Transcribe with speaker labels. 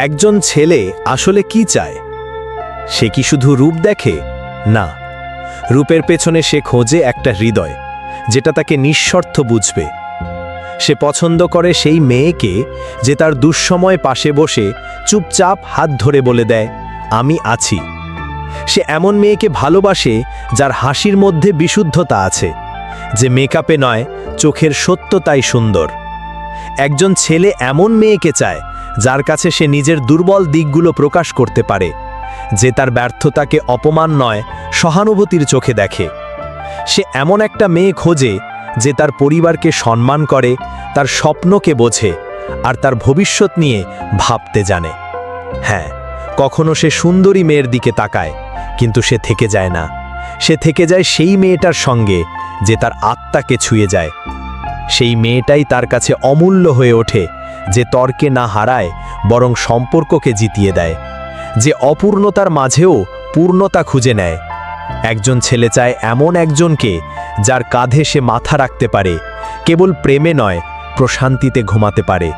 Speaker 1: একজন ছেলে আসলে কি চায়? সে কি শুধু রূপ দেখে? না, রূপের পেছনে সে খোঁজে একটা হৃদয়, যেটা তাকে নিঃশর্ত বুঝবে। সে পছন্দ করে সেই মেয়েকে যে তার দুঃসময় পাশে বসে চুপচাপ হাত ধরে বলে দেয়, আমি আছি। সে এমন মেয়েকে ভালোবাসে যার হাসির মধ্যে বিশুদ্ধতা আছে, যে মেকআপে নয়, চোখের সত্যতাই সুন্দর। একজন ছেলে এমন মেয়েকে চায় যার কাছে সে নিজের দুর্বল দিকগুলো প্রকাশ করতে পারে, যে তার ব্যর্থতাকে অপমান নয়, সহানুভূতির চোখে দেখে। সে এমন একটা মেয়ে খোঁজে যে তার পরিবারকে সম্মান করে, তার স্বপ্নকে বোঝে, আর তার ভবিষ্যৎ নিয়ে ভাবতে জানে। হ্যাঁ, কখনো সে সুন্দরী মেয়ের দিকে তাকায়, কিন্তু সে থেকে যায় না। সে থেকে যায় সেই মেয়েটার সঙ্গে যে তার আত্মাকে ছুঁয়ে যায়। সেই মেয়েটাই তার কাছে অমূল্য হয়ে ওঠে, যে তর্কে না হারায়, বরং সম্পর্ককে জিতিয়ে দেয়, যে অপূর্ণতার মাঝেও পূর্ণতা খুঁজে নেয়। একজন ছেলে চায় এমন একজনকে যার কাঁধে সে মাথা রাখতে পারে, কেবল প্রেমে নয়, প্রশান্তিতে ঘুমাতে পারে।